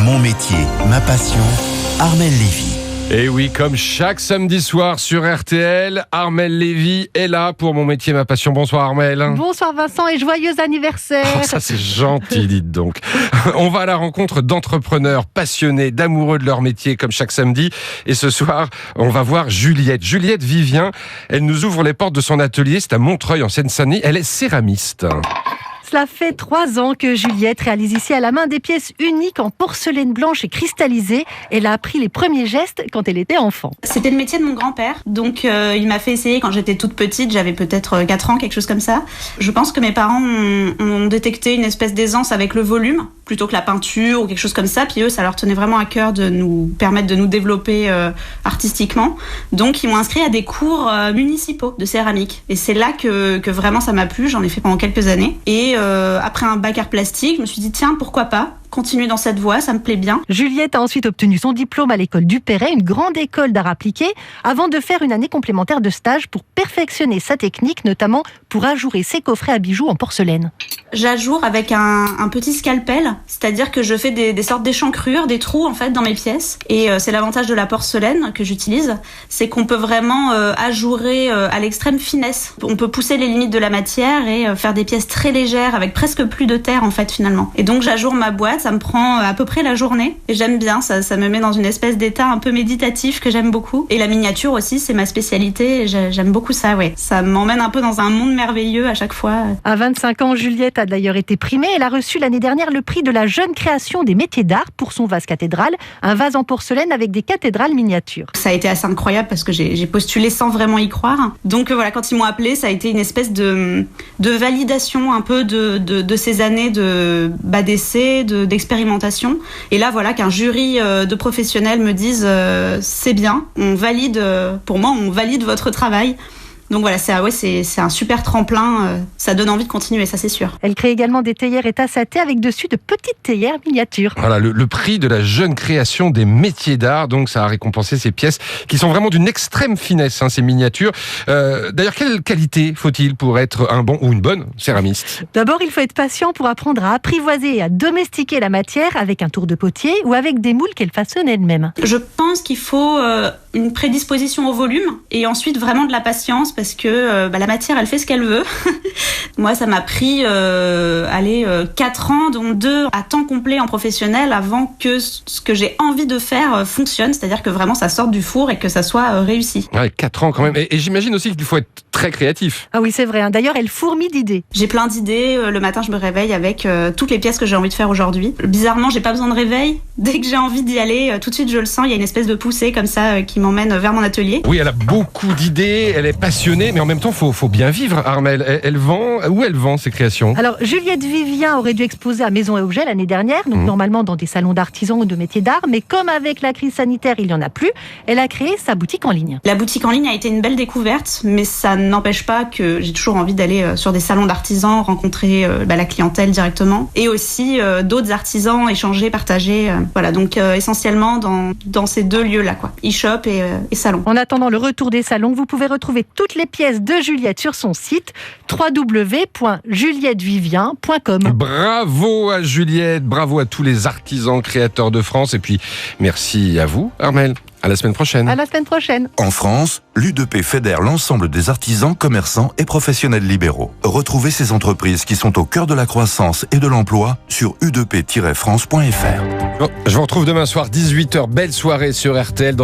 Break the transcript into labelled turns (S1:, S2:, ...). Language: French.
S1: Mon métier, ma passion, Armelle Lévy.
S2: Et oui, comme chaque samedi soir sur RTL, Armelle Lévy est là pour Mon métier, ma passion. Bonsoir Armelle.
S3: Bonsoir Vincent et joyeux anniversaire.
S2: Oh, ça c'est gentil, dites donc. On va à la rencontre d'entrepreneurs passionnés, d'amoureux de leur métier comme chaque samedi. Et ce soir, on va voir Juliette. Juliette Vivien, elle nous ouvre les portes de son atelier. C'est à Montreuil en Seine-Saint-Denis. Elle est céramiste.
S3: Cela fait 3 ans que Juliette réalise ici à la main des pièces uniques en porcelaine blanche et cristallisée. Elle a appris les premiers gestes quand elle était enfant.
S4: C'était le métier de mon grand-père, donc il m'a fait essayer quand j'étais toute petite, j'avais peut-être 4 ans, quelque chose comme ça. Je pense que mes parents ont détecté une espèce d'aisance avec le volume, plutôt que la peinture ou quelque chose comme ça, puis eux, ça leur tenait vraiment à cœur de nous permettre de nous développer artistiquement. Donc ils m'ont inscrit à des cours municipaux de céramique. Et c'est là que vraiment ça m'a plu, j'en ai fait pendant quelques années. Et après un bac art plastique, je me suis dit tiens, pourquoi pas continuer dans cette voie, ça me plaît bien.
S3: Juliette a ensuite obtenu son diplôme à l'école du Perret, une grande école d'art appliqué, avant de faire une année complémentaire de stage pour perfectionner sa technique, notamment pour ajourer ses coffrets à bijoux en porcelaine.
S4: J'ajoure avec un petit scalpel, c'est-à-dire que je fais des sortes d'échancrures, des trous en fait dans mes pièces. Et c'est l'avantage de la porcelaine que j'utilise, c'est qu'on peut vraiment ajourer à l'extrême finesse. On peut pousser les limites de la matière et faire des pièces très légères avec presque plus de terre en fait finalement. Et donc j'ajoure ma boîte, ça me prend à peu près la journée et j'aime bien, ça me met dans une espèce d'état un peu méditatif que j'aime beaucoup. Et la miniature aussi, c'est ma spécialité et j'aime beaucoup ça, ouais. Ça m'emmène un peu dans un monde merveilleux à chaque fois.
S3: À 25 ans, Juliette a d'ailleurs été primée. Elle a reçu l'année dernière le prix de la jeune création des métiers d'art pour son vase cathédrale, un vase en porcelaine avec des cathédrales miniatures.
S4: Ça a été assez incroyable parce que j'ai postulé sans vraiment y croire. Donc voilà, quand ils m'ont appelée, ça a été une espèce de validation un peu de ces années d'essai, d'expérimentation. Et là, voilà, qu'un jury de professionnels me dise c'est bien, on valide, pour moi, on valide votre travail. Donc voilà, c'est un super tremplin, ça donne envie de continuer, ça c'est sûr.
S3: Elle crée également des théières et tasses à thé avec dessus de petites théières miniatures.
S2: Voilà, le prix de la jeune création des métiers d'art, donc ça a récompensé ces pièces qui sont vraiment d'une extrême finesse, ces miniatures. D'ailleurs, quelle qualité faut-il pour être un bon ou une bonne céramiste ?
S3: D'abord, il faut être patient pour apprendre à apprivoiser et à domestiquer la matière avec un tour de potier ou avec des moules qu'elle façonne elle-même.
S4: Je pense qu'il faut une prédisposition au volume et ensuite vraiment de la patience parce que la matière, elle fait ce qu'elle veut. Moi, ça m'a pris 4 ans, dont 2 à temps complet en professionnel avant que ce que j'ai envie de faire fonctionne, c'est-à-dire que vraiment ça sorte du four et que ça soit réussi.
S2: Ouais, 4 ans quand même. Et j'imagine aussi qu'il faut être très créatif.
S3: Ah oui, c'est vrai. D'ailleurs, elle fourmille d'idées.
S4: J'ai plein d'idées. Le matin, je me réveille avec toutes les pièces que j'ai envie de faire aujourd'hui. Bizarrement, j'ai pas besoin de réveil. Dès que j'ai envie d'y aller, tout de suite, je le sens. Il y a une espèce de poussée comme ça qui m'emmène vers mon atelier.
S2: Oui, elle a beaucoup d'idées. Elle est passionnée, mais en même temps, faut bien vivre, Armelle. Où elle vend ses créations ?
S3: Alors, Juliette Vivien aurait dû exposer à Maison et Objets l'année dernière, donc normalement dans des salons d'artisans ou de métiers d'art, mais comme avec la crise sanitaire, il n'y en a plus, elle a créé sa boutique en ligne.
S4: La boutique en ligne a été une belle découverte, mais ça n'empêche pas que j'ai toujours envie d'aller sur des salons d'artisans, rencontrer la clientèle directement, et aussi d'autres artisans, échanger, partager. Voilà, donc essentiellement dans ces 2 lieux-là, quoi, e-shop et salon.
S3: En attendant le retour des salons, vous pouvez retrouver toutes les pièces de Juliette sur son site www.juliettevivien.com.
S2: Bravo à Juliette, bravo à tous les artisans créateurs de France et puis merci à vous, Armelle. À la semaine prochaine.
S3: À la semaine prochaine.
S1: En France, l'U2P fédère l'ensemble des artisans, commerçants et professionnels libéraux. Retrouvez ces entreprises qui sont au cœur de la croissance et de l'emploi sur u2p-france.fr.
S2: Je vous retrouve demain soir 18h. Belle soirée sur RTL.